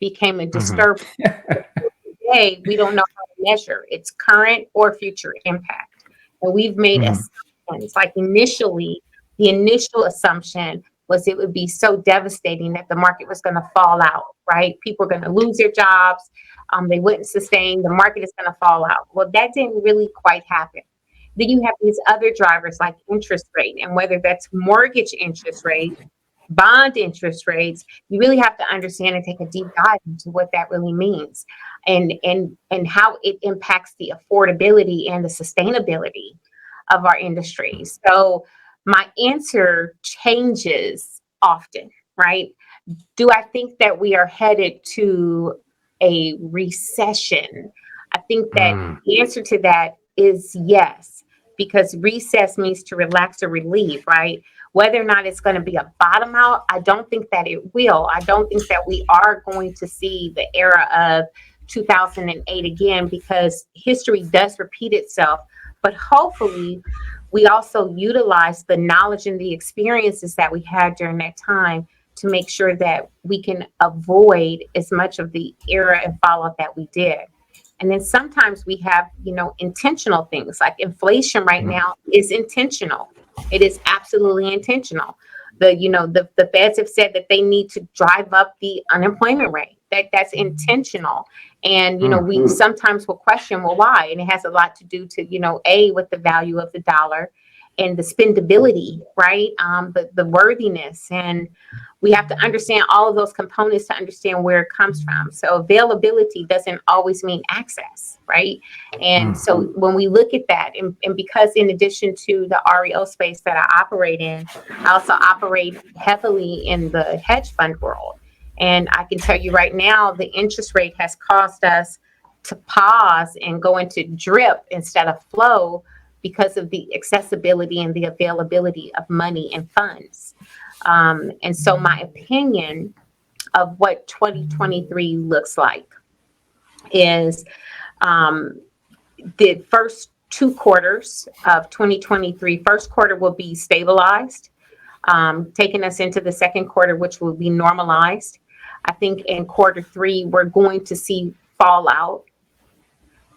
became a Mhm. disturbance. Today, we don't know how to measure its current or future impact. And we've made Mhm. assumptions. Like initially, the initial assumption was it would be so devastating that the market was going to fall out, right? People are going to lose their jobs. They wouldn't sustain. The market is going to fall out. Well, that didn't really quite happen. Then you have these other drivers like interest rate, and whether that's mortgage interest rate, bond interest rates, you really have to understand and take a deep dive into what that really means, and how it impacts the affordability and the sustainability of our industry. So my answer changes often, right? Do I think that we are headed to a recession? I think that Mm. the answer to that is yes, because recess means to relax or relieve, right? Whether or not it's going to be a bottom out, I don't think that it will. I don't think that we are going to see the era of 2008 again, because history does repeat itself. But hopefully, we also utilize the knowledge and the experiences that we had during that time to make sure that we can avoid as much of the era and fallout that we did. And then sometimes we have, intentional things like inflation right Mm. now is intentional. It is absolutely intentional. The feds have said that they need to drive up the unemployment rate. That's intentional. And Mm. we sometimes will question, well, why? And it has a lot to do to, with the value of the dollar and the spendability, right? The worthiness, and we have to understand all of those components to understand where it comes from. So availability doesn't always mean access, right? And Mm. so when we look at that, and because in addition to the REO space that I operate in, I also operate heavily in the hedge fund world. And I can tell you right now, the interest rate has caused us to pause and go into drip instead of flow because of the accessibility and the availability of money and funds. And so, my opinion of what 2023 looks like is, um, the first 2 quarters of 2023, first quarter will be stabilized, taking us into the second quarter, which will be normalized. I think in quarter 3, we're going to see fallout.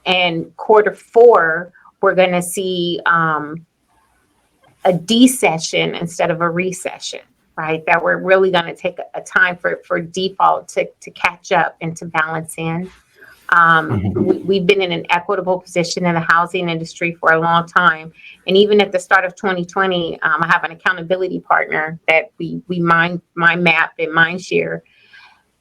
And quarter 4, we're going to see a decession instead of a recession, right? That we're really going to take a time for default to catch up and to balance in. Mhm. We've been in an equitable position in the housing industry for a long time. And even at the start of 2020, I have an accountability partner that we mind map and mind share.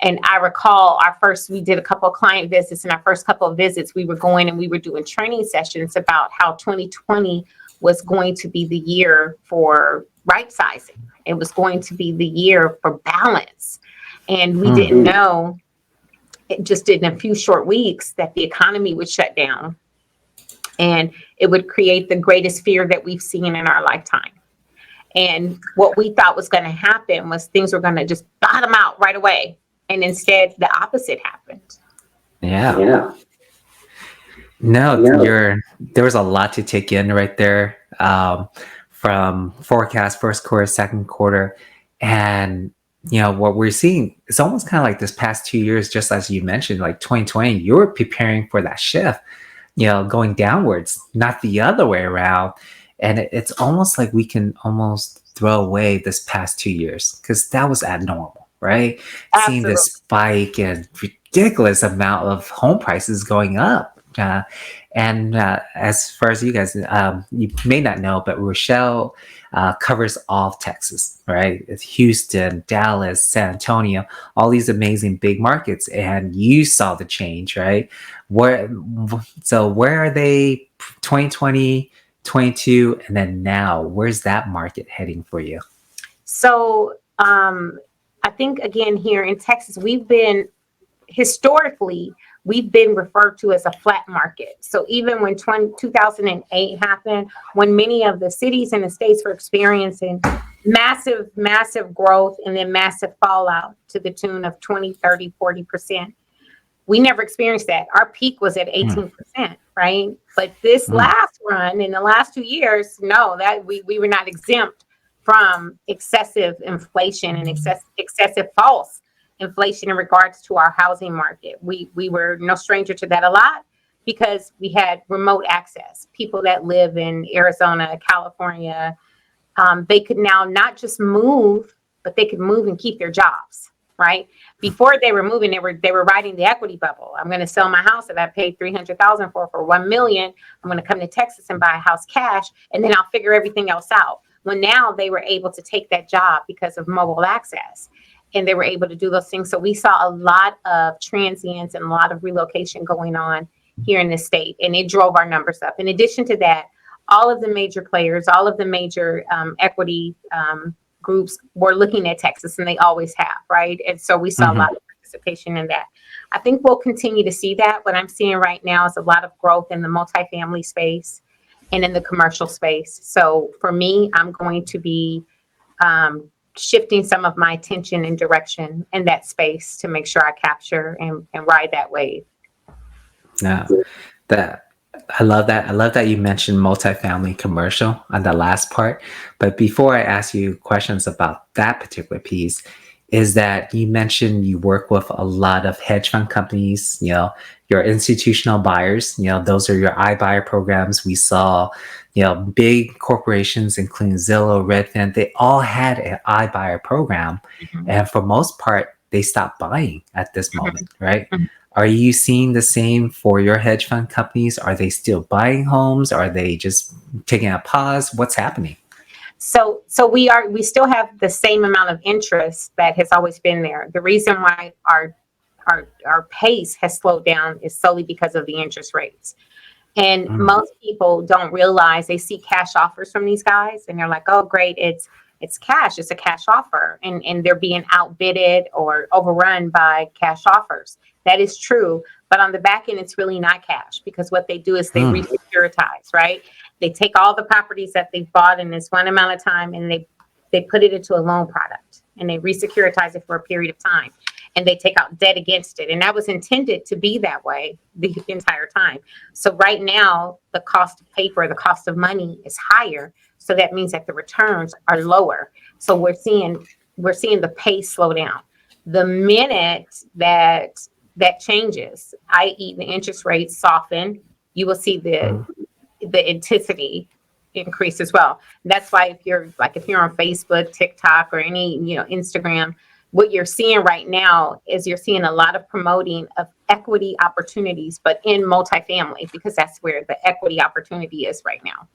And I recall we did a couple of client visits, and our first couple of visits, we were going and we were doing training sessions about how 2020 was going to be the year for right sizing. It was going to be the year for balance. And we Mm. didn't know, it just in a few short weeks, that the economy would shut down and it would create the greatest fear that we've seen in our lifetime. And what we thought was going to happen was things were going to just bottom out right away. And instead, the opposite happened. Yeah. Yeah. No, No. there was a lot to take in right there, from forecast first quarter, second quarter, and what we're seeing. It's almost kind of like this past 2 years, just as you mentioned, like 2020, you were preparing for that shift, going downwards, not the other way around. And it's almost like we can almost throw away this past 2 years because that was abnormal, right? Seeing this Absolutely. spike and ridiculous amount of home prices going up. And as far as you guys, you may not know, but Rochelle covers all of Texas, right? It's Houston, Dallas, San Antonio, all these amazing big markets. And you saw the change, right? Where, so where are they 2020, 22, and then now? Where's that market heading for you? So I think, again, here in Texas, historically, we've been referred to as a flat market. So even when 2008 happened, when many of the cities and the states were experiencing massive, massive growth and then massive fallout to the tune of 20, 30, 40%, we never experienced that. Our peak was at Mm, 18%, right? But this mm, last run, in the last 2 years, no, that we were not exempt from excessive inflation and excessive false inflation in regards to our housing market. We were no stranger to that a lot because we had remote access. People that live in Arizona, California, they could now not just move, but they could move and keep their jobs, right? Before they were moving, they were riding the equity bubble. I'm going to sell my house that I paid $300,000 for $1 million. I'm going to come to Texas and buy a house cash, and then I'll figure everything else out. Well, now they were able to take that job because of mobile access, and they were able to do those things. So we saw a lot of transients and a lot of relocation going on here in the state, and it drove our numbers up. In addition to that, all of the major players, all of the major equity groups were looking at Texas, and they always have, right? And so we saw a lot of participation in that. I think we'll continue to see that. What I'm seeing right now is a lot of growth in the multifamily space and in the commercial space. So for me, I'm going to be shifting some of my attention and direction in that space to make sure I capture and ride that wave. Yeah, that I love that. I love that you mentioned multifamily commercial on the last part. But before I ask you questions about that particular piece, is that you mentioned you work with a lot of hedge fund companies, your institutional buyers, those are your iBuyer programs. We saw, big corporations, including Zillow, Redfin, they all had an iBuyer program. Mhm. And for most part, they stopped buying at this Mhm. moment, right? Mhm. Are you seeing the same for your hedge fund companies? Are they still buying homes? Are they just taking a pause? What's happening? So we still have the same amount of interest that has always been there. The reason why our pace has slowed down is solely because of the interest rates. And most people don't realize, they see cash offers from these guys and they're like, oh great, it's cash, it's a cash offer, and they're being outbidded or overrun by cash offers. That is true, but on the back end it's really not cash, because what they do is they re-securitize, right? They take all the properties that they've bought in this one amount of time, and they put it into a loan product, and they re-securitize it for a period of time, and they take out debt against it. And that was intended to be that way the entire time. So right now, the cost of paper, the cost of money is higher. So that means that the returns are lower. So we're seeing the pace slow down. The minute that changes, i.e. the interest rates soften, you will see the intensity increase as well. That's why if you're on Facebook, TikTok, or any, Instagram, what you're seeing right now is you're seeing a lot of promoting of equity opportunities, but in multifamily, because that's where the equity opportunity is right now.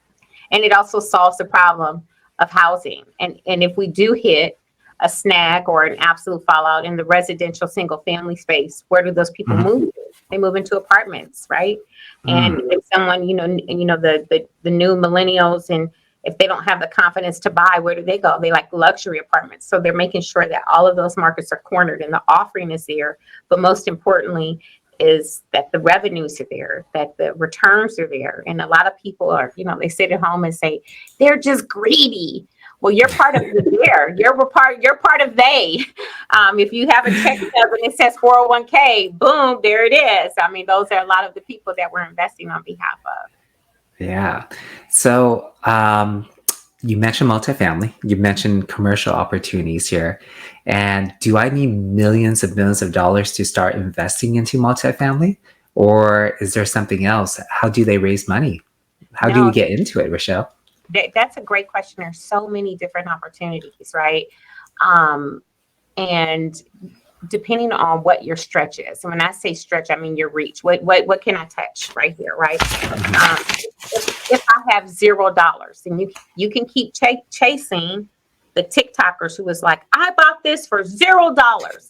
And it also solves the problem of housing. And if we do hit a snag or an absolute fallout in the residential single family space, where do those people move to? They move into apartments, right? And if someone, the new millennials, and if they don't have the confidence to buy, where do they go? They like luxury apartments. So they're making sure that all of those markets are cornered and the offering is there. But most importantly is that the revenues are there, that the returns are there. And a lot of people are, they sit at home and say, they're just greedy. Well, you're part of the there. You're part of they. If you have a check stub and it says 401k, boom, there it is. I mean, those are a lot of the people that we're investing on behalf of. Yeah. So you mentioned multifamily, you mentioned commercial opportunities here. And do I need millions of dollars to start investing into multifamily? Or is there something else? How do they raise money? How do we No, get into it, Rochelle? that's a great question. There's so many different opportunities, right? And depending on what your stretch is. And when I say stretch, I mean your reach. What can I touch right here, right? If I have $0, and you can keep chasing the TikTokers who was like, I bought this for $0.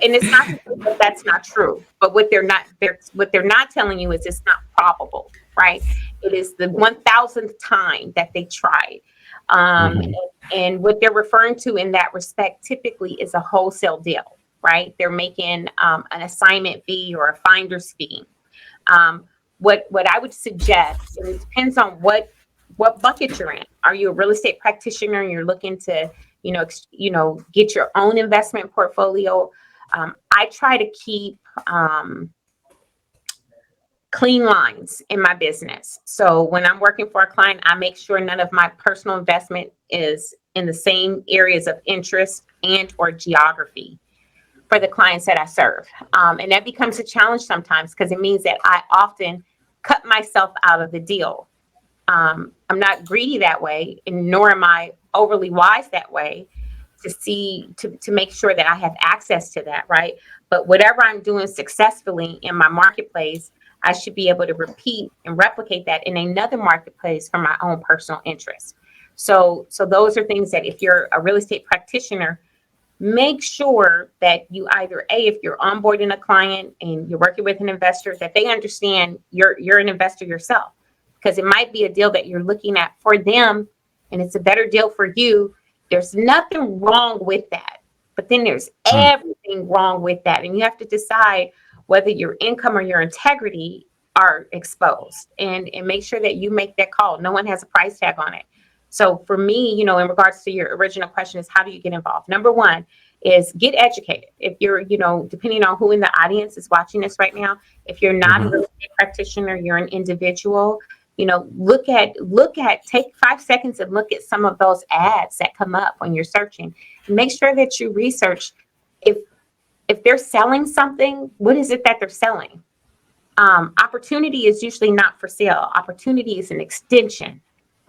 And it's not that that's not true, but what they're not telling you is it's not probable, right? It is the 1,000th time that they tried. And what they're referring to in that respect typically is a wholesale deal, right? They're making an assignment fee or a finder's fee. What I would suggest, and it depends on what bucket you're in. Are you a real estate practitioner and you're looking to, get your own investment portfolio? I try to keep clean lines in my business. So when I'm working for a client, I make sure none of my personal investment is in the same areas of interest and or geography for the clients that I serve. And that becomes a challenge sometimes because it means that I often cut myself out of the deal. I'm not greedy that way, and nor am I overly wise that way to make sure that I have access to that, right? But whatever I'm doing successfully in my marketplace, I should be able to repeat and replicate that in another marketplace for my own personal interest. So those are things that if you're a real estate practitioner, make sure that you either if you're onboarding a client and you're working with an investor, that they understand you're an investor yourself, because it might be a deal that you're looking at for them and it's a better deal for you. There's nothing wrong with that, but then there's Mm. everything wrong with that, and you have to decide whether your income or your integrity are exposed, and make sure that you make that call. No one has a price tag on it. So for me, in regards to your original question, is how do you get involved? Number one is get educated. If you're, depending on who in the audience is watching this right now, if you're not a Mhm. real estate practitioner, you're an individual, take 5 seconds and look at some of those ads that come up when you're searching. Make sure that you research if they're selling something, what is it that they're selling? Opportunity is usually not for sale. Opportunity is an extension,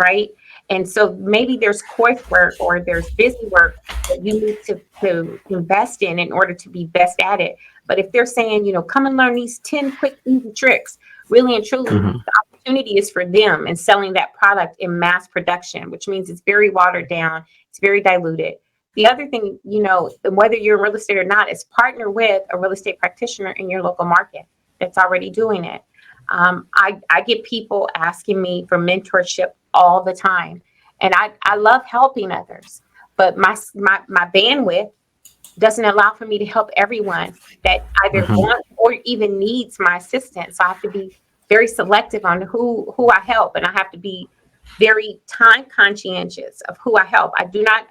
right? And so maybe there's coursework or there's busy work that you need to invest in order to be best at it. But if they're saying, come and learn these 10 quick, easy tricks, really and truly, Mhm. the opportunity is for them in selling that product in mass production, which means it's very watered down, it's very diluted. The other thing, whether you're in real estate or not, is partner with a real estate practitioner in your local market that's already doing it. I get people asking me for mentorship all the time, and I love helping others, but my bandwidth doesn't allow for me to help everyone that either Mhm. wants or even needs my assistance. So I have to be very selective on who I help, and I have to be very time conscientious of who I help. I do not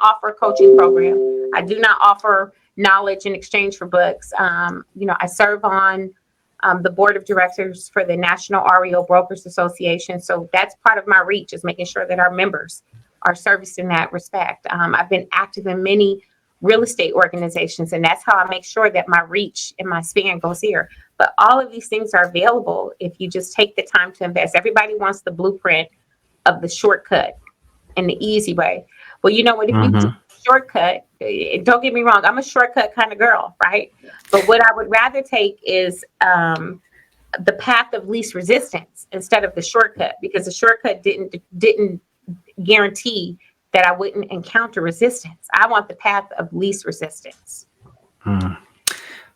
offer a coaching program. I do not offer knowledge in exchange for books. I serve on the board of directors for the National REO Brokers Association. So that's part of my reach, is making sure that our members are serviced in that respect. I've been active in many real estate organizations, and that's how I make sure that my reach and my span goes here. But all of these things are available if you just take the time to invest. Everybody wants the blueprint of the shortcut and the easy way. Well, you know what? If you take Mhm. a shortcut, don't get me wrong, I'm a shortcut kind of girl, right? But what I would rather take is the path of least resistance instead of the shortcut, because the shortcut didn't guarantee that I wouldn't encounter resistance. I want the path of least resistance. Mm.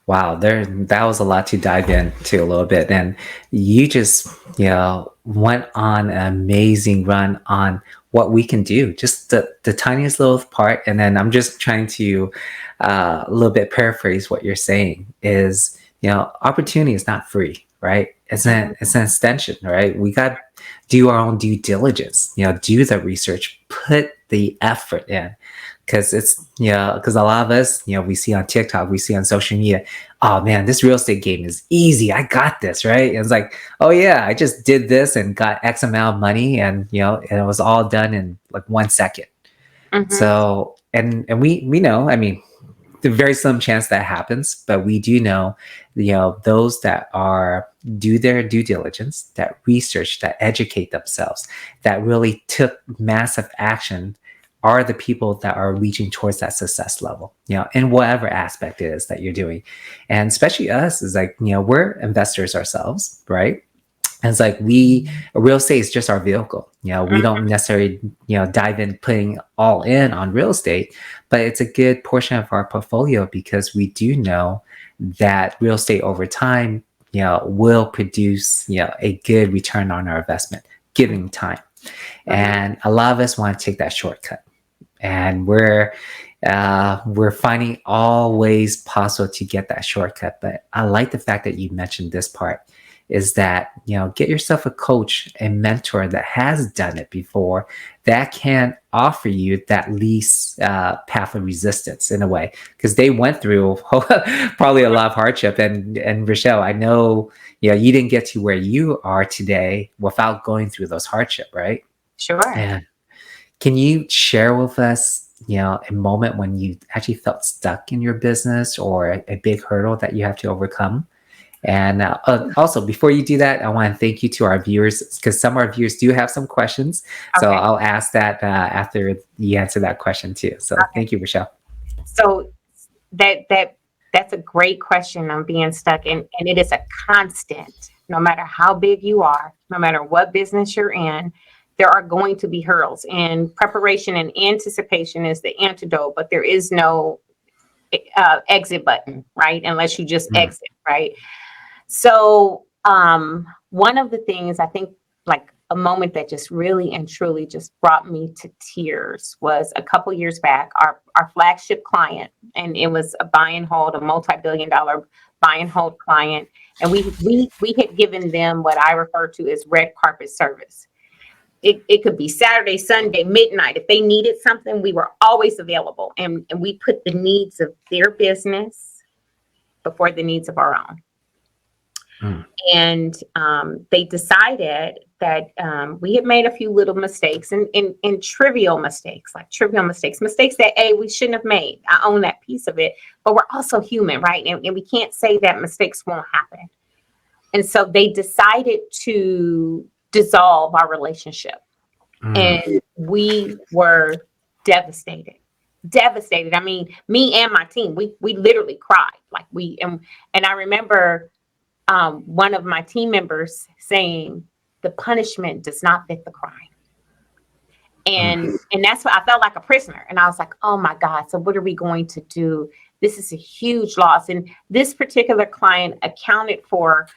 Wow, that was a lot to dive into a little bit, and you just went on an amazing run on what we can do, just the tiniest little part, and then I'm just trying to a little bit paraphrase what you're saying is opportunity is not free, right? Mhm. It's an extension, right? We got do our own due diligence, do the research, put the effort in, because it's because a lot of us we see on TikTok, we see on social media, oh man, this real estate game is easy, I got this, right? And it's like, oh yeah, I just did this and got X amount of money, and and it was all done in like 1 second. Mhm. So and we know, I mean, the very slim chance that happens, but we do know those that are do their due diligence, that research, that educate themselves, that really took massive action, are the people that are reaching towards that success level, in whatever aspect it is that you're doing. And especially us is like, we're investors ourselves, right? And it's like real estate is just our vehicle. We don't necessarily, dive in putting all in on real estate, but it's a good portion of our portfolio because we do know that real estate over time, will produce, a good return on our investment, given time. Mhm. And a lot of us want to take that shortcut, and we're finding all ways possible to get that shortcut. But I like the fact that you mentioned this part is that, get yourself a coach, a mentor that has done it before, that can offer you that least path of resistance in a way, because they went through probably a lot of hardship. And Rochelle, I know, you didn't get to where you are today without going through those hardship, right? Sure. And can you share with us, a moment when you actually felt stuck in your business, or a big hurdle that you have to overcome? And also, before you do that, I want to thank you to our viewers, because some of our viewers do have some questions. So Okay. I'll ask that after you answer that question too. So Okay. thank you, Rochelle. So that's a great question on being stuck, and it is a constant. No matter how big you are, no matter what business you're in, there are going to be hurdles. And preparation and anticipation is the antidote, but there is no exit button, right? Unless you just Mm, exit, right? So, one of the things I think, like a moment that just really and truly just brought me to tears, was a couple years back. Our flagship client, and it was a buy and hold, a multi-billion-dollar buy and hold client, and we had given them what I refer to as red carpet service. It could be Saturday, Sunday, midnight. If they needed something, we were always available, and we put the needs of their business before the needs of our own. mm, And they decided that we had made a few little mistakes, and trivial mistakes, mistakes that we shouldn't have made. I own that piece of it, but we're also human, right? And we can't say that mistakes won't happen. And so they decided to dissolve our relationship, mm. and we were devastated. Devastated. I mean, me and my team, we literally cried. Like, and I remember one of my team members saying, the punishment does not fit the crime. Mm. And that's what I felt, like a prisoner. And I was like, oh my God, so what are we going to do? This is a huge loss. And this particular client accounted for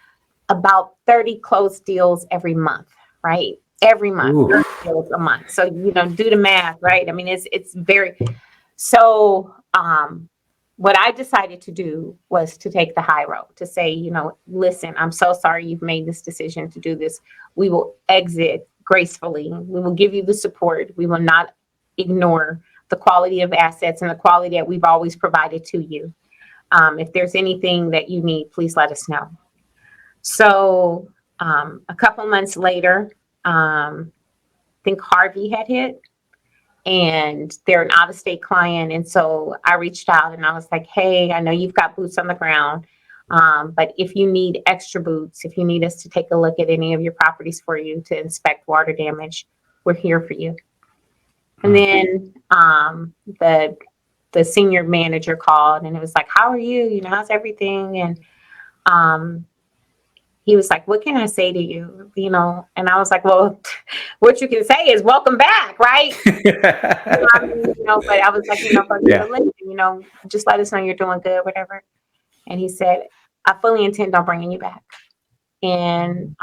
about 30 closed deals every month, right? Every month, Ooh. 30 deals a month. So, do the math, right? I mean, it's very, so what I decided to do was to take the high road, to say, listen, I'm so sorry you've made this decision to do this. We will exit gracefully. We will give you the support. We will not ignore the quality of assets and the quality that we've always provided to you. If there's anything that you need, please let us know. So a couple months later, I think Harvey had hit, and they're an out-of-state client. And so I reached out and I was like, hey, I know you've got boots on the ground, but if you need extra boots, if you need us to take a look at any of your properties for you to inspect water damage, we're here for you. And then the senior manager called, and it was like, how are you? How's everything? And he was like, what can I say to you? And I was like, well, what you can say is welcome back, right? But I was like, but Yeah. listen, just let us know you're doing good, whatever. And he said, I fully intend on bringing you back. And,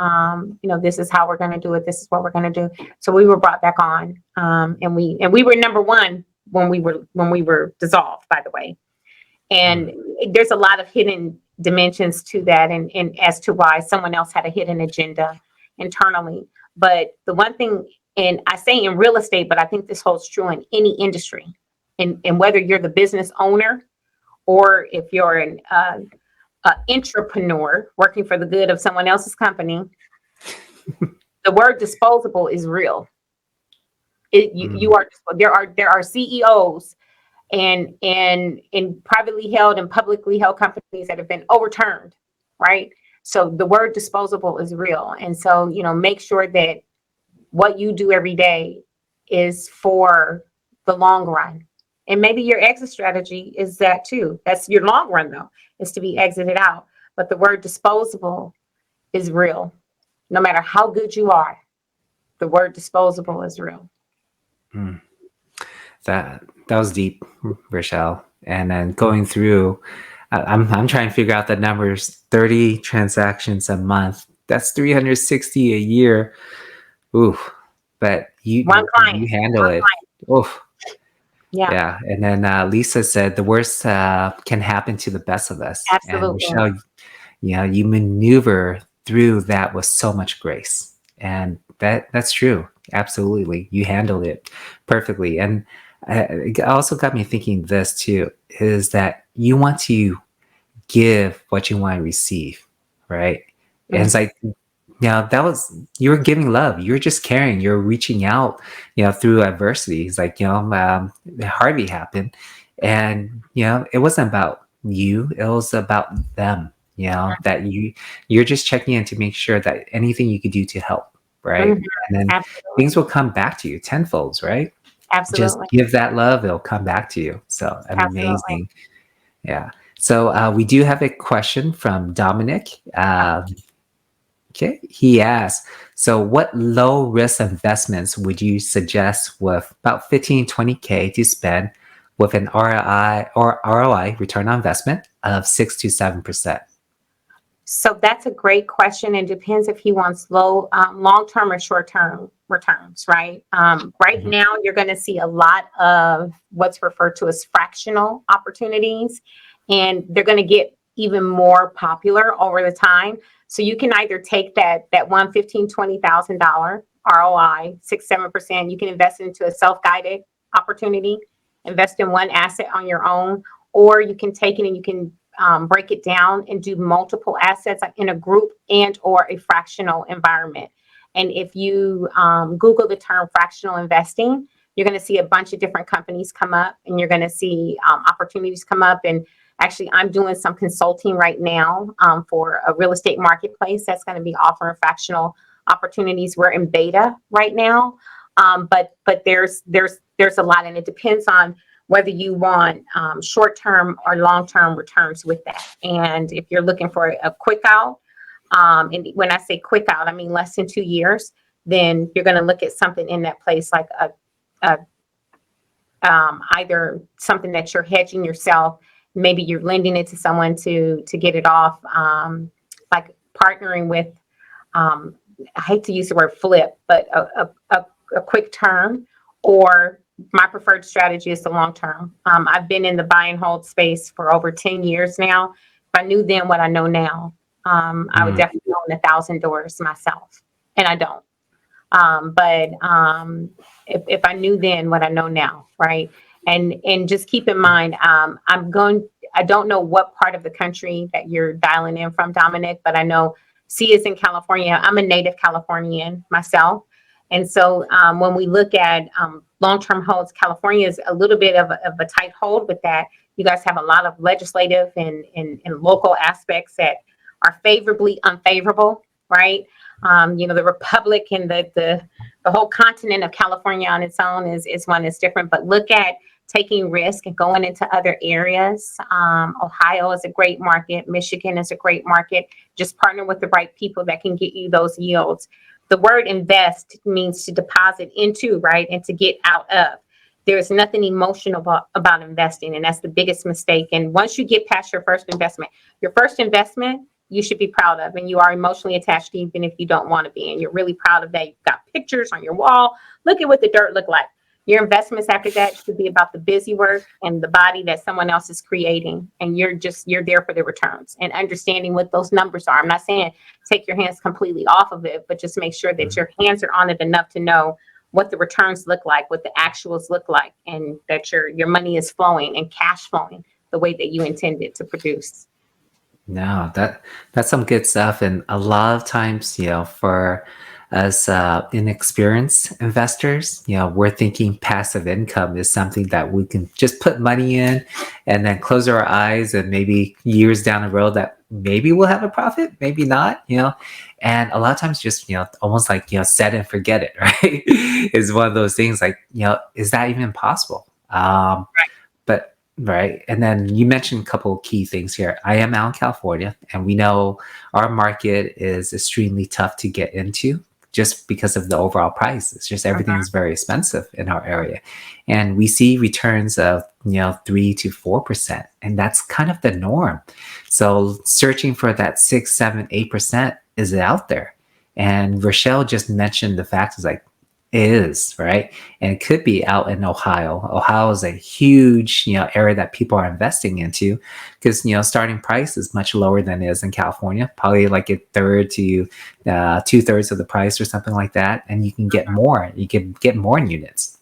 this is how we're going to do it. This is what we're going to do. So we were brought back on. And we were number one when we were dissolved, by the way. And there's a lot of hidden dimensions to that, and as to why someone else had a hidden agenda internally. But the one thing, and I say in real estate, but I think this holds true in any industry, and whether you're the business owner or if you're an entrepreneur working for the good of someone else's company, the word disposable is real. You are, there are CEOs and in privately held and publicly held companies that have been overturned, right? So the word disposable is real. And so, make sure that what you do every day is for the long run. And maybe your exit strategy is that too. That's your long run, though, is to be exited out. But the word disposable is real. No matter how good you are, the word disposable is real. Mm. That was deep, Rochelle. And then going through, I'm trying to figure out the numbers. 30 transactions a month. That's 360 a year. Ooh, but you One client. handle it. Oh, Yeah, yeah. And then Lisa said the worst can happen to the best of us. And absolutely. Rochelle, you maneuver through that with so much grace. And that's true. Absolutely. You handled it perfectly. And it also got me thinking this too, is that you want to give what you want to receive, right? And it's like, that was, you were giving love. You're just caring. You're reaching out, through adversity. It's like, Harvey happened. And, it wasn't about you. It was about them, that you're just checking in to make sure that anything you could do to help, right? Mhm. And then Absolutely. things will come back to you tenfolds, right? Just Absolutely. give that love. It'll come back to you. So Absolutely. amazing. Yeah. So we do have a question from Dominic. Okay. He asks, so what low risk investments would you suggest with about 15, 20K to spend with an ROI, return on investment, of 6 to 7%? So that's a great question. It depends if he wants long-term or short-term returns, right? Right Mhm. now, you're going to see a lot of what's referred to as fractional opportunities, and they're going to get even more popular over the time. So you can either take that one $15,000-$20,000 ROI, 6-7%. You can invest into a self-guided opportunity, invest in one asset on your own, or you can take it and you can break it down and do multiple assets in a group and or a fractional environment. And if you Google the term fractional investing, you're going to see a bunch of different companies come up, and you're going to see opportunities come up. And actually, I'm doing some consulting right now for a real estate marketplace that's going to be offering fractional opportunities. We're in beta right now, but there's a lot, and it depends on whether you want short-term or long-term returns with that. And if you're looking for a quick out, and when I say quick out, I mean less than 2 years, then you're going to look at something in that place like a either something that you're hedging yourself, maybe you're lending it to someone to get it off, like partnering with, I hate to use the word flip, but a quick term, or my preferred strategy is the long term. I've been in the buy and hold space for over 10 years now. If I knew then what I know now, I would definitely own 1,000 doors myself, and I don't. But if I knew then what I know now, right? And just keep in mind, I don't know what part of the country that you're dialing in from, Dominic, but I know C is in California. I'm a native Californian myself. And so when we look at long-term holds, California is a little bit of a tight hold with that. You guys have a lot of legislative and local aspects that are favorably unfavorable, right? The Republic and the whole continent of California on its own is one that's different. But look at taking risk and going into other areas. Ohio is a great market. Michigan is a great market. Just partner with the right people that can get you those yields. The word invest means to deposit into, right, and to get out of. There's nothing emotional about investing, and that's the biggest mistake. And once you get past your first investment, you should be proud of, and you are emotionally attached to, even if you don't want to be, and you're really proud of that. You've got pictures on your wall. Look at what the dirt look like. Your investments after that should be about the busy work and the body that someone else is creating, and you're there for the returns and understanding what those numbers are. I'm not saying take your hands completely off of it, but just make sure that your hands are on it enough to know what the returns look like, what the actuals look like, and that your money is flowing and cash flowing the way that you intended to produce. No, that's some good stuff. And a lot of times, for us inexperienced investors, we're thinking passive income is something that we can just put money in and then close our eyes, and maybe years down the road that maybe we'll have a profit, maybe not, And a lot of times just, almost like, set and forget it, right? Is one of those things like, is that even possible? But right. And then you mentioned a couple of key things here. I am out in California, and we know our market is extremely tough to get into just because of the overall price. It's just everything is very expensive in our area. And we see returns of, 3 to 4%. And that's kind of the norm. So searching for that 6, 7, 8% is out there. And Rochelle just mentioned the fact is like, is, right? And it could be out in Ohio. Ohio is a huge, area that people are investing into because, starting price is much lower than it is in California, probably like a third to 2/3 of the price or something like that. And you can get more. You can get more units.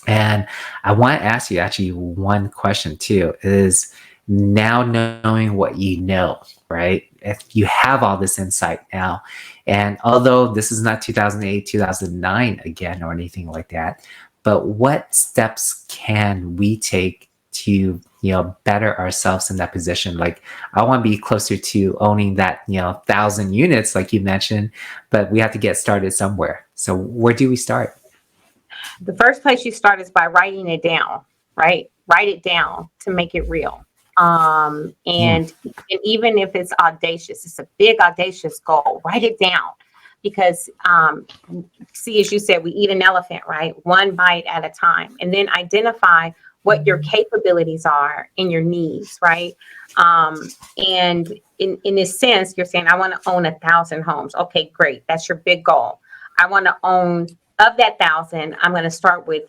And I want to ask you actually one question too is now knowing what you know, right? If you have all this insight now, and although this is not 2008, 2009 again or anything like that, but what steps can we take to, better ourselves in that position? Like I want to be closer to owning that, 1,000 units, like you mentioned, but we have to get started somewhere. So where do we start? The first place you start is by writing it down, right? Write it down to make it real. Mm. And even if it's audacious, it's a big audacious goal. Write it down because, see, as you said, we eat an elephant, right? One bite at a time, and then identify what your capabilities are and your needs, right? And in this sense, you're saying, I want to own 1,000 homes. Okay, great. That's your big goal. I want to own of that 1,000. I'm going to start with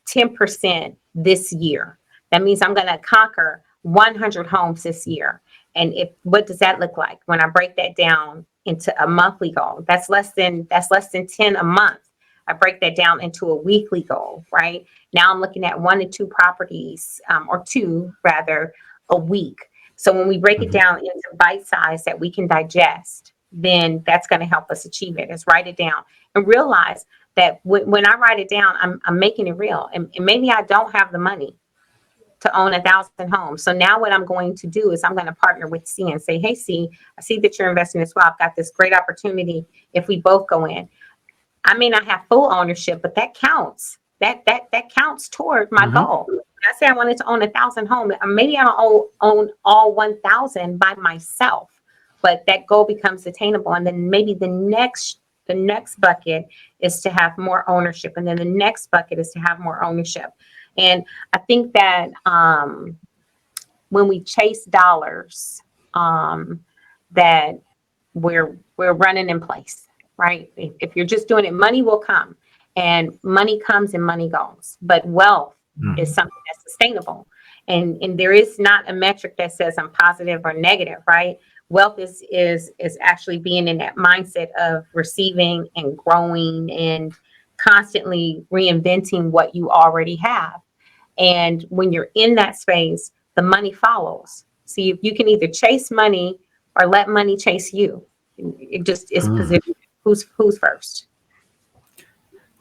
10% this year. That means I'm going to conquer 100 homes this year. And what does that look like when I break that down into a monthly goal? That's less than 10 a month. I break that down into a weekly goal, right? Now I'm looking at 1 to 2 properties, or 2 rather, a week. So when we break it Mhm. down into bite size that we can digest, then that's going to help us achieve it. Is write it down and realize that when I write it down, I'm making it real. And maybe I don't have the money to own 1,000 homes. So now what I'm going to do is I'm going to partner with C and say, hey, C, I see that you're investing as well. I've got this great opportunity if we both go in. I may not have full ownership, but that counts. That counts toward my Mhm. goal. When I say I wanted to own 1,000 homes, maybe I don't own all 1,000 by myself, but that goal becomes attainable. And then maybe the next bucket is to have more ownership, and then the next bucket is to have more ownership. And I think that when we chase dollars, that we're running in place, right? If you're just doing it, money will come, and money comes and money goes. But wealth Mm. is something that's sustainable, and there is not a metric that says I'm positive or negative, right? Wealth is actually being in that mindset of receiving and growing and constantly reinventing what you already have. And when you're in that space, the money follows. So you can either chase money or let money chase you. It just is Mm. position. Who's first?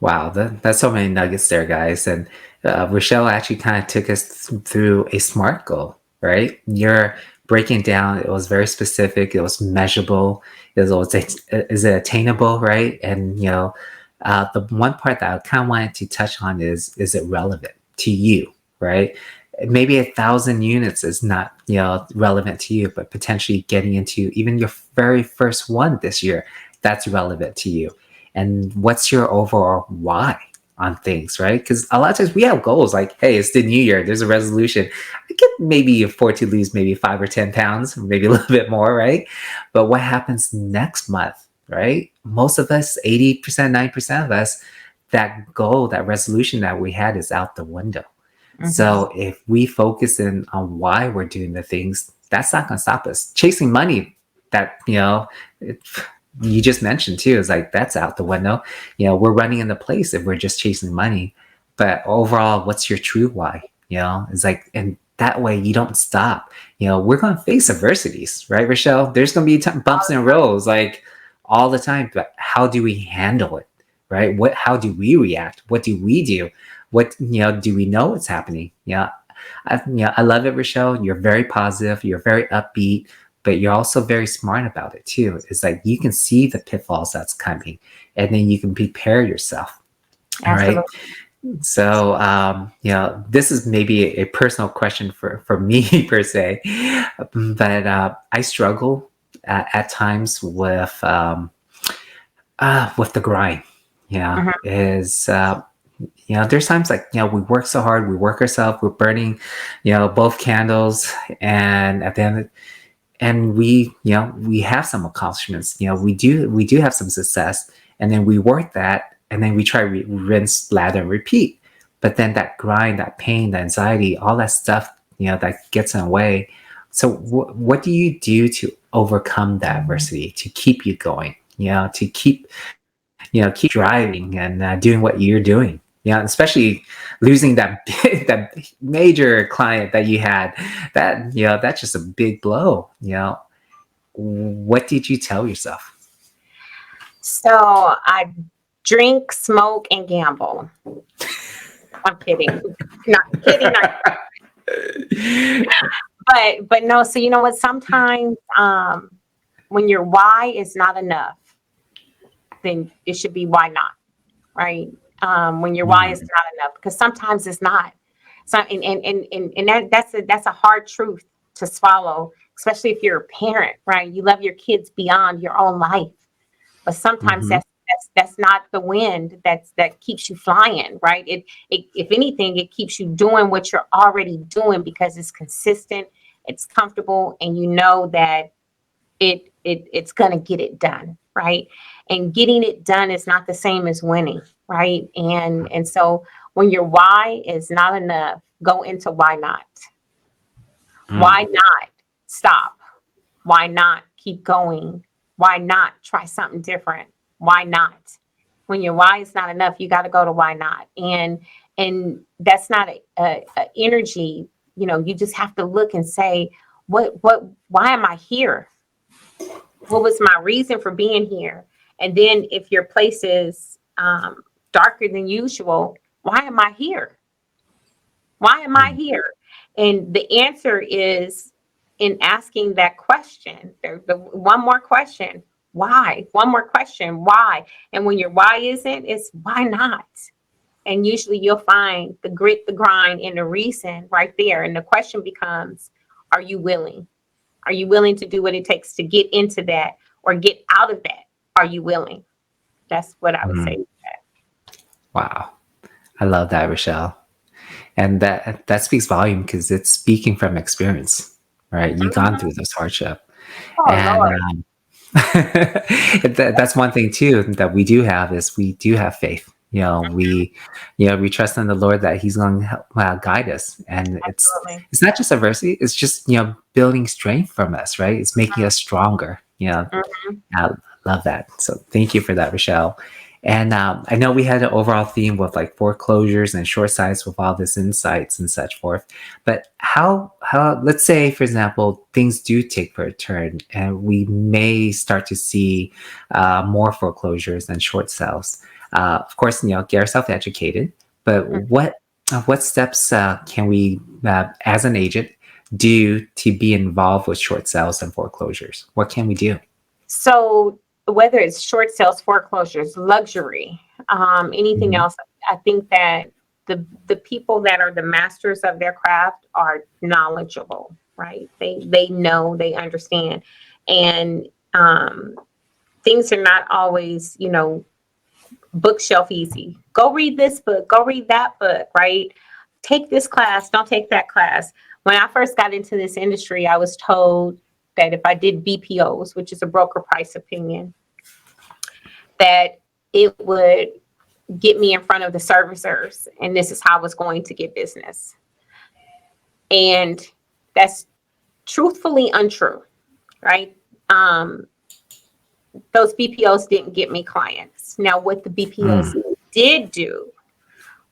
Wow, that's so many nuggets there, guys. And Rochelle actually kind of took us through a SMART goal, right? You're breaking down, it was very specific, it was measurable, is it attainable, right? And, the one part that I kind of wanted to touch on is it relevant to you, right? Maybe 1,000 units is not, relevant to you, but potentially getting into even your very first one this year, that's relevant to you. And what's your overall why on things, right? Because a lot of times we have goals like, hey, it's the new year, there's a resolution. I can maybe afford to lose maybe 5 or 10 pounds, maybe a little bit more, right? But what happens next month, right? Most of us, 80%, 90% of us, that goal, that resolution that we had is out the window. Mm-hmm. So if we focus in on why we're doing the things, that's not going to stop us. Chasing money, that, it, you just mentioned too, is like that's out the window. We're running into place if we're just chasing money. But overall, what's your true why? It's like, and that way you don't stop. We're going to face adversities, right, Rochelle? There's going to be bumps and rolls like all the time. But how do we handle it, right? How do we react? What do we do? What, do we know what's happening? I love it, Rochelle. You're very positive. You're very upbeat, but you're also very smart about it too. It's like you can see the pitfalls that's coming, and then you can prepare yourself. All right. Absolutely. So, this is maybe a personal question for me per se, but I struggle at times with the grind. Yeah, Mm-hmm. is there's times like we work so hard, we work ourselves, we're burning, both candles, and at the end, and we have some accomplishments. We do have some success, and then we work that, and then we try rinse, lather, and repeat. But then that grind, that pain, the anxiety, all that stuff, that gets in the way. So what do you do to overcome that adversity, to keep you going, to keep driving and doing what you're doing? Especially losing that that major client that you had, that's just a big blow. What did you tell yourself? So I drink, smoke, and gamble. I'm kidding. Not kidding. But no. So you know what? Sometimes when your why is not enough, then it should be why not, right? When your why is not enough, because sometimes it's not. So and that's a hard truth to swallow, especially if you're a parent, right? You love your kids beyond your own life, but sometimes Mm-hmm. that's not the wind that keeps you flying, right? It if anything, it keeps you doing what you're already doing because it's consistent, it's comfortable, and you know that it's gonna get it done, right? And getting it done is not the same as winning, right? And so when your why is not enough, go into why not. Why not stop? Why not keep going? Why not try something different? Why not? When your why is not enough, you got to go to why not. And that's not a energy. You just have to look and say, why am I here? What was my reason for being here? And then if your place is darker than usual, why am I here? Why am I here? And the answer is in asking that question. The one more question, why? One more question, why? And when your why isn't, it's why not? And usually you'll find the grit, the grind, and the reason right there. And the question becomes, are you willing? Are you willing to do what it takes to get into that or get out of that? Are you willing? That's what I would say. Wow, I love that, Rochelle. And that speaks volume because it's speaking from experience, right? You've gone through this hardship. Oh And Lord. that's one thing too that we do have is we do have faith. We trust in the Lord that He's going to guide us, and Absolutely. it's not just adversity; it's just building strength from us, right? It's making us stronger. Mhm. I love that. So thank you for that, Rochelle. And I know we had an overall theme with like foreclosures and short sites with all this insights and such forth. But how let's say, for example, things do take a turn and we may start to see more foreclosures and short sales. Of course, get ourselves educated. But what steps can we, as an agent, do to be involved with short sales and foreclosures? What can we do? So whether it's short sales, foreclosures, luxury, anything Mhm. else, I think that the people that are the masters of their craft are knowledgeable, right? They know, they understand, and things are not always, bookshelf easy. Go read this book, go read that book, right? Take this class, don't take that class. When I first got into this industry, I was told that if I did BPOs, which is a broker price opinion, that it would get me in front of the servicers, and this is how I was going to get business. And that's truthfully untrue, right? Um, those BPOs didn't get me clients. Now, what the BPOs Mm. did do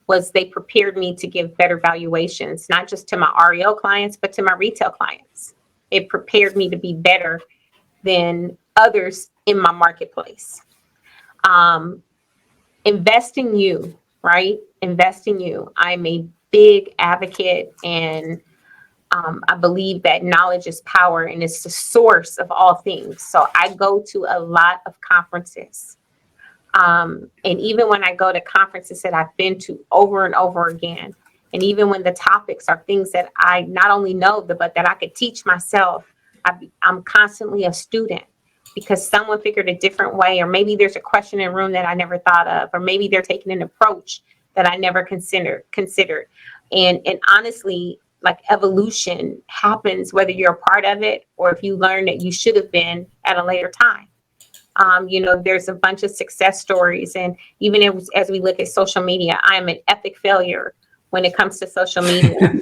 was they prepared me to give better valuations, not just to my REO clients, but to my retail clients. It prepared me to be better than others in my marketplace. Um, invest in you, right? Invest in you. I'm a big advocate, and I believe that knowledge is power and it's the source of all things. So I go to a lot of conferences. And even when I go to conferences that I've been to over and over again, and even when the topics are things that I not only know, but that I could teach myself, I'm constantly a student because someone figured a different way, or maybe there's a question in a room that I never thought of, or maybe they're taking an approach that I never considered. And honestly, like evolution happens whether you're a part of it or if you learn that you should have been at a later time. There's a bunch of success stories. And even as we look at social media, I'm an epic failure when it comes to social media.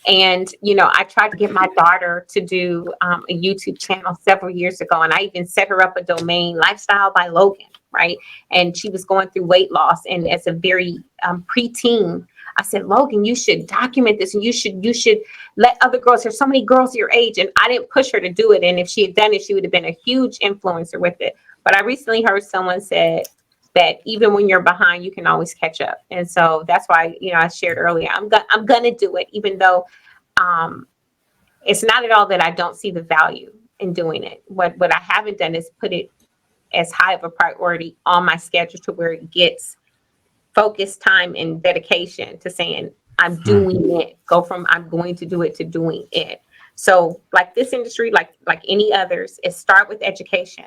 And, I tried to get my daughter to do a YouTube channel several years ago. And I even set her up a domain, Lifestyle by Logan, right? And she was going through weight loss. And as a very preteen, I said, Logan, you should document this, and you should let other girls. There's so many girls your age, and I didn't push her to do it. And if she had done it, she would have been a huge influencer with it. But I recently heard someone said that even when you're behind, you can always catch up. And so that's why, I shared earlier, I'm gonna do it, even though it's not at all that I don't see the value in doing it. What I haven't done is put it as high of a priority on my schedule to where it gets focus, time, and dedication to saying, I'm doing it. Go from I'm going to do it to doing it. So like this industry, like any others, is start with education.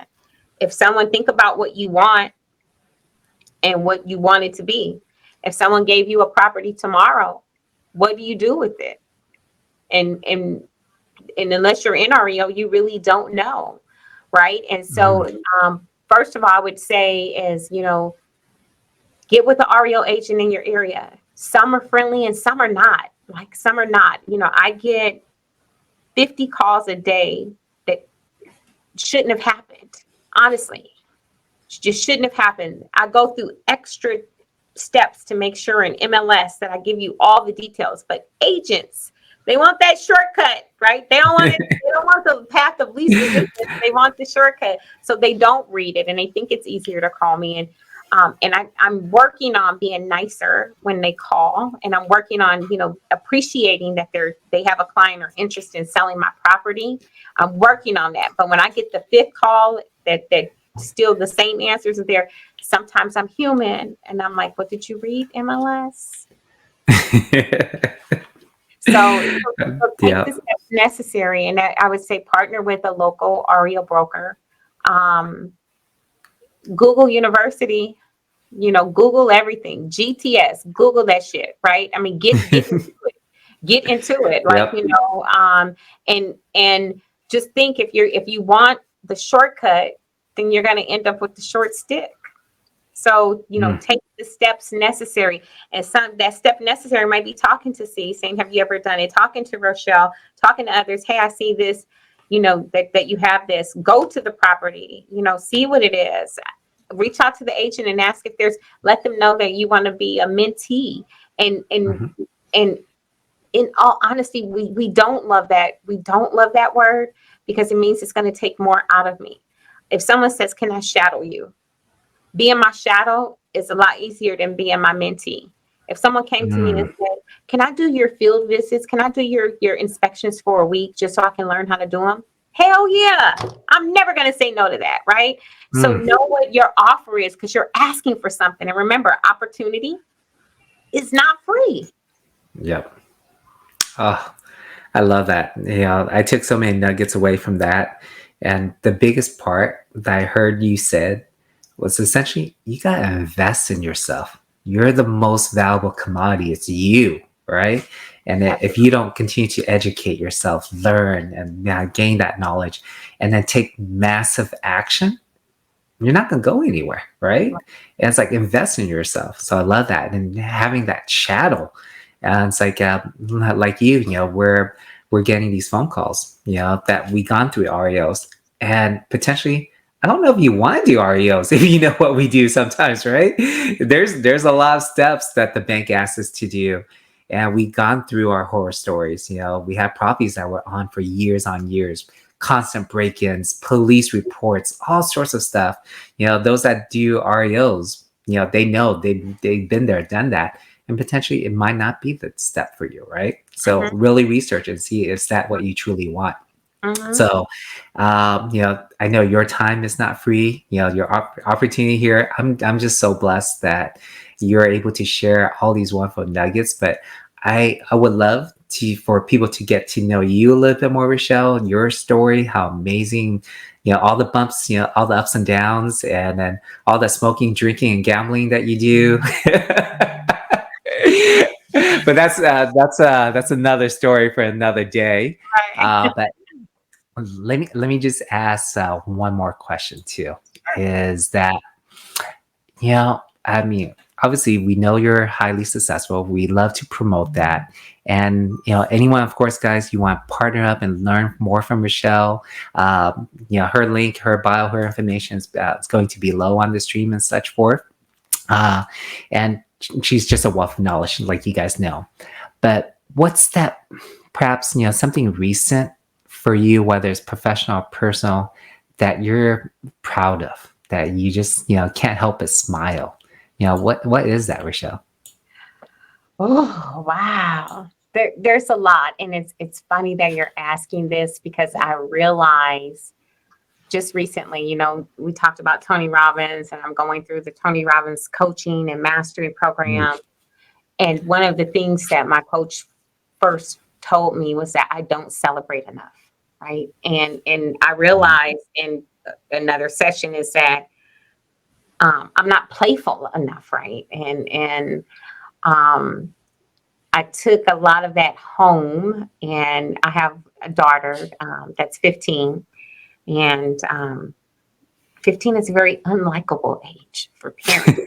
If someone think about what you want and what you want it to be. If someone gave you a property tomorrow, what do you do with it? And unless you're in REO, you really don't know. Right. And so first of all, I would say is, get with the REO agent in your area. Some are friendly and some are not. Like some are not. I get 50 calls a day that shouldn't have happened. Honestly, just shouldn't have happened. I go through extra steps to make sure in MLS that I give you all the details. But agents, they want that shortcut, right? They don't want it. They don't want the path of least resistance. They want the shortcut, so they don't read it, and they think it's easier to call me. And I'm working on being nicer when they call, and I'm working on, appreciating that they have a client or interest in selling my property. I'm working on that. But when I get the fifth call that still the same answers are there, sometimes I'm human, and I'm like, "What did you read, MLS?" So take the steps necessary, and I would say partner with a local REO broker. Google University, Google everything. GTS, Google that shit, right? I mean, get into it. Get into it, like and just think if you want the shortcut, then you're going to end up with the short stick. So, take the steps necessary. And that step necessary might be talking to C, saying, have you ever done it? Talking to Rochelle, talking to others. Hey, I see this, that you have this. Go to the property, see what it is. Reach out to the agent and ask if let them know that you want to be a mentee. And in all honesty, we don't love that. We don't love that word because it means it's going to take more out of me. If someone says, can I shadow you? Being my shadow is a lot easier than being my mentee. If someone came to me and said, can I do your field visits? Can I do your inspections for a week just so I can learn how to do them? Hell yeah. I'm never going to say no to that, right? So know what your offer is because you're asking for something. And remember, opportunity is not free. Yep. Oh, I love that. I took so many nuggets away from that. And the biggest part that I heard you said was essentially, you got to invest in yourself. You're the most valuable commodity. It's you, right? And if you don't continue to educate yourself, learn and gain that knowledge, and then take massive action, you're not going to go anywhere, right? And it's like invest in yourself. So I love that. And having that shadow, and it's like we're getting these phone calls, that we gone through REOs, and potentially, I don't know if you want to do REOs if you know what we do sometimes, right? There's a lot of steps that the bank asks us to do. And we've gone through our horror stories. We had properties that were on for years on years, constant break-ins, police reports, all sorts of stuff. Those that do REOs, they know they've been there, done that. And potentially it might not be the step for you, right? So really research and see, is that what you truly want? So, I know your time is not free. Your opportunity here. I'm just so blessed that you're able to share all these wonderful nuggets. But I would love for people to get to know you a little bit more, Rochelle, your story, how amazing, all the bumps, all the ups and downs, and then all the smoking, drinking, and gambling that you do. But that's another story for another day. But let me just ask one more question too. is that, you know, I mean, obviously we know you're highly successful. We love to promote that. And, you know, anyone, of course, guys, you want to partner up and learn more from Rochelle, you know, her link, her bio, her information is going to be low on the stream and such forth. Uh, and she's just a wealth of knowledge, like you guys know. But what's that, perhaps, you know, something recent for you, whether it's professional or personal, that you're proud of, that you just, you know, can't help but smile? You know, what is that, Rochelle? Oh, wow. There's a lot. And it's funny that you're asking this because I realize just recently, we talked about Tony Robbins, and I'm going through the Tony Robbins coaching and mastery Mm. program. And one of the things that my coach first told me was that I don't celebrate enough, right? And I realized in another session is that I'm not playful enough, right? And um, I took a lot of that home, and I have a daughter that's 15, and 15 is a very unlikable age for parents.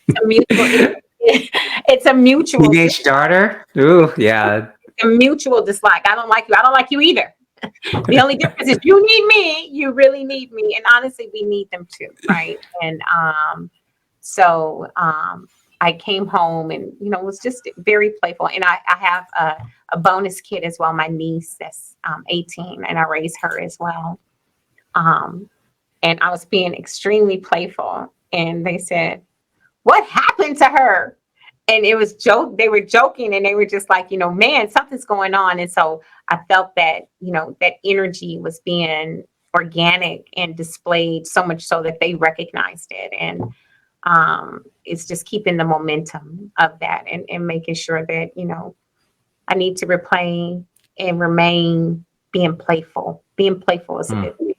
It's a mutual, it's a mutual, Teenage daughter? Ooh, yeah. a mutual dislike. I don't like you. I don't like you either. The only difference is you need me. You really need me, and honestly, we need them too, right? And so I came home and was just very playful. And I have a bonus kid as well, my niece that's 18, and I raised her as well. Um, and I was being extremely playful, and they said, "What happened to her?" And it was joke. They were joking, and they were just like, man, something's going on. And so I felt that, that energy was being organic and displayed so much so that they recognized it. And it's just keeping the momentum of that, and making sure that, I need to replay and remain being playful. Being playful is a Mm. good thing.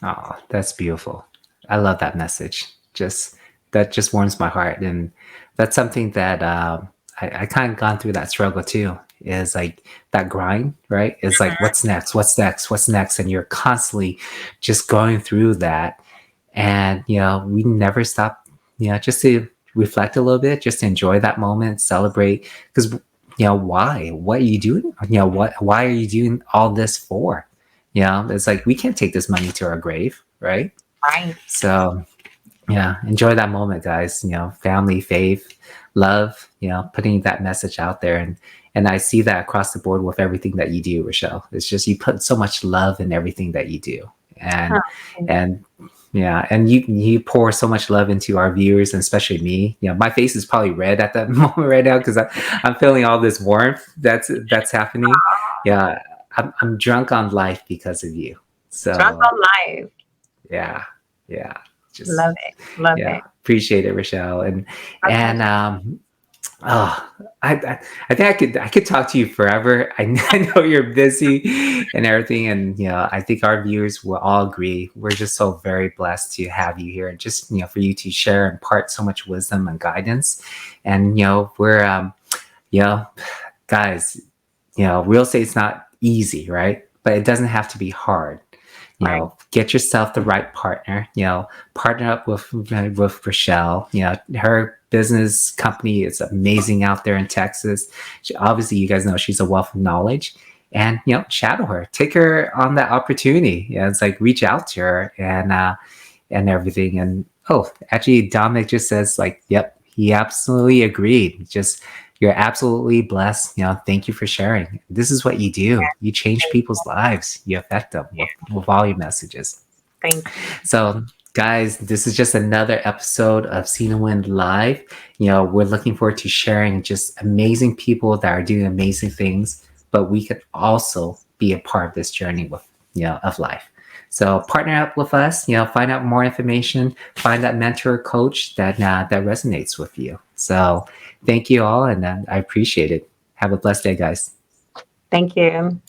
Oh, that's beautiful. I love that message. Just that just warms my heart, and that's something that I kind of gone through that struggle too. Is like that grind, right? Is like what's next, what's next, what's next, and you're constantly just going through that, and we never stop, just to reflect a little bit, just to enjoy that moment, celebrate, because why? What are you doing? Why are you doing all this for? It's like we can't take this money to our grave, right? Right. So yeah, enjoy that moment, guys. Family, faith, love, putting that message out there. And I see that across the board with everything that you do, Rochelle. It's just you put so much love in everything that you do. And Huh. and yeah, and you pour so much love into our viewers, and especially me. My face is probably red at that moment right now because I'm feeling all this warmth that's happening. Yeah, I'm drunk on life because of you. Drunk So on life. yeah, yeah, just Love it. Love yeah, it. appreciate it, Rochelle. And Okay. and oh, I think I could talk to you forever. I know you're busy and everything, and I think our viewers will all agree. We're just so very blessed to have you here, and just for you to share and impart so much wisdom and guidance. And we're you know guys, real estate's not easy, right? But it doesn't have to be hard. Right. Get yourself the right partner. Partner up with Rochelle. Her business company is amazing out there in Texas. Obviously, you guys know she's a wealth of knowledge. And shadow her, take her on that opportunity. It's like reach out to her and everything. And actually, Dominic just says like, yep, he absolutely agreed. Just you're absolutely blessed. Thank you for sharing. This is what you do. You change people's lives. You affect them with all your messages. Thank you. So, guys, this is just another episode of Seen and Win Live. We're looking forward to sharing just amazing people that are doing amazing things, but we could also be a part of this journey of life. So partner up with us, find out more information, find that mentor or coach that resonates with you. So thank you all, and I appreciate it. Have a blessed day, guys. Thank you.